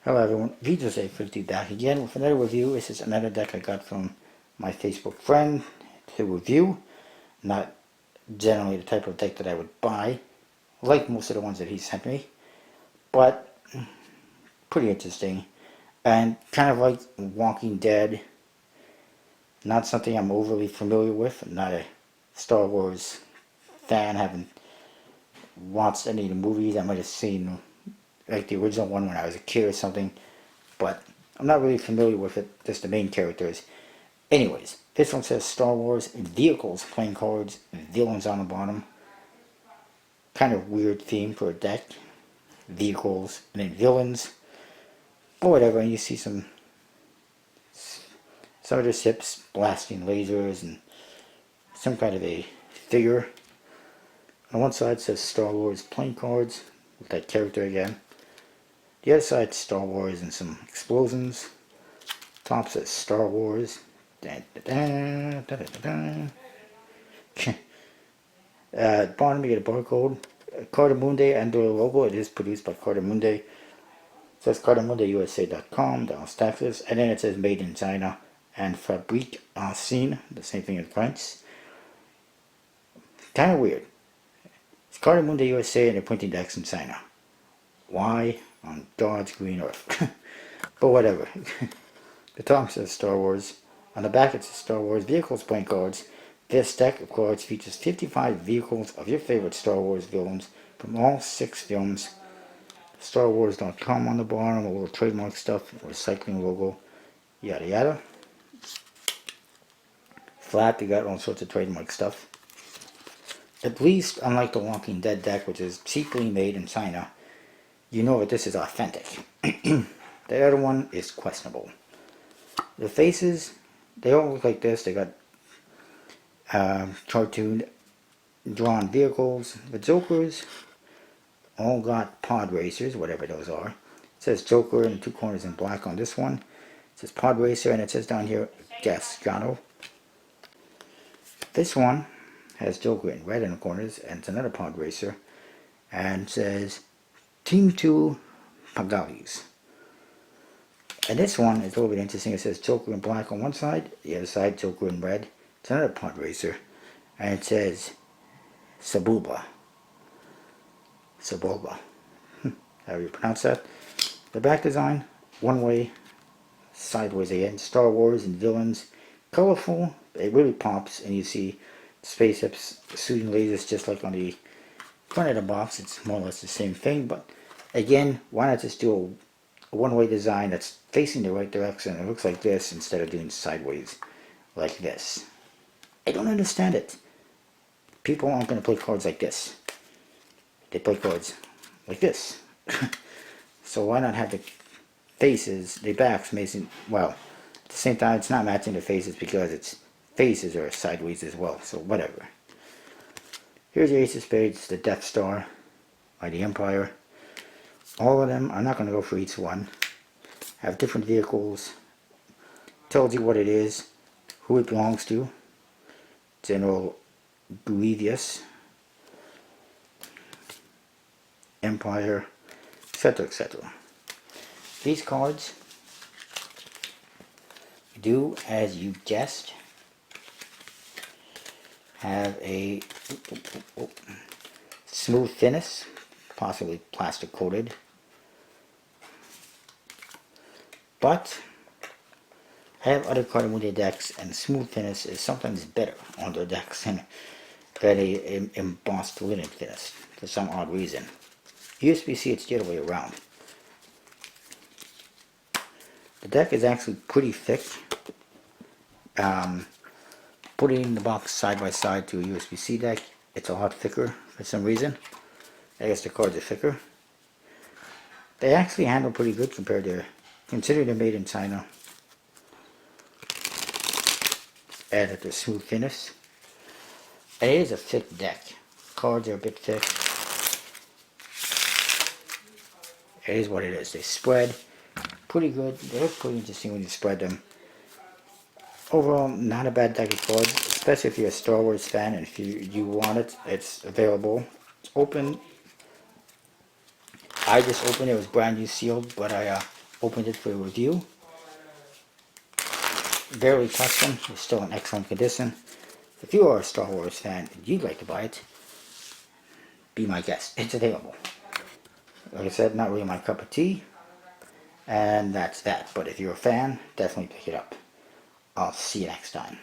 Hello everyone, VJose50 back again with another review. This is another deck I got from my Facebook friend to review. Not generally the type of deck that I would buy, like most of the ones that he sent me, but pretty interesting. And kind of like Walking Dead, not something I'm overly familiar with. I'm not a Star Wars fan, haven't watched any of the movies. I might have seen like the original one when I was a kid or something, but I'm not really familiar with it, just the main characters. Anyways, this one says Star Wars Vehicles, playing cards, villains on the bottom. Kind of weird theme for a deck. Vehicles and then villains. Or whatever, and you see some of the ships blasting lasers and some kind of a figure. On one side says Star Wars playing cards with that character again. The other side, Star Wars and some explosions. Top says Star Wars. Bottom you get a barcode. Cardamundi Andor logo. It is produced by Cardamundi. It says CardamundiUSA.com, Dallas, Texas. And then it says made in China and Fabrique en Chine. The same thing in French. Kind of weird. It's Cardamundi USA and they're printing decks in China. Why? On God's green earth. But whatever. The top says Star Wars. On the back it says Star Wars Vehicles playing cards. This deck of cards features 55 vehicles of your favorite Star Wars villains from all 6 films. StarWars.com on the bottom, a little trademark stuff, recycling logo, yada yada. Flat, they got all sorts of trademark stuff. At least, unlike the Walking Dead deck, which is cheaply made in China, you know that this is authentic. The other one is questionable. The faces, they all look like this. They got cartoon drawn vehicles. The Jokers all got pod racers, whatever those are. It says Joker in the 2 corners in black on this one. It says pod racer, and it says down here Gasgano. This one has Joker in red in the corners, and it's another pod racer, and says Team 2 Pagalis. And this one is a little bit interesting. It says Joker in black on one side, the other side Joker in red. It's another pod racer, and it says Sabuba. However you pronounce that. The back design, one way, sideways again. Star Wars and villains, colorful. It really pops, and you see spaceships shooting lasers just like on the front of the box. It's more or less the same thing, but again, why not just do a one-way design that's facing the right direction? It looks like this instead of doing sideways like this. I don't understand it. People aren't going to play cards like this. They play cards like this. So why not have the faces, the backs matching? Well, at the same time, it's not matching the faces because its faces are sideways as well. So whatever. Here's the Ace of Spades, the Death Star, or the Empire. All of them, I'm not going to go for each one. Have different vehicles. Tells you what it is, who it belongs to. General Grievous, Empire, etc., etc. These cards do, as you guessed, have a smooth finish, possibly plastic coated, but I have other Cardamundi decks, and smooth finish is sometimes better on their decks than a embossed linen finish for some odd reason. USB-C, it's the other way around. The deck is actually pretty thick. Putting the box side by side to a USB-C deck, it's a lot thicker for some reason. I guess the cards are thicker. They actually handle pretty good compared to, considering they're made in China. And at the smooth finish. And it is a thick deck. Cards are a bit thick. It is what it is. They spread pretty good. They look pretty interesting when you spread them. Overall, not a bad deck of cards, especially if you're a Star Wars fan and if you want it, it's available. It's open. I just opened it. It was brand new sealed, but I opened it for review. Very custom. It's still in excellent condition. If you are a Star Wars fan and you'd like to buy it, be my guest. It's available. Like I said, not really my cup of tea. And that's that. But if you're a fan, definitely pick it up. I'll see you next time.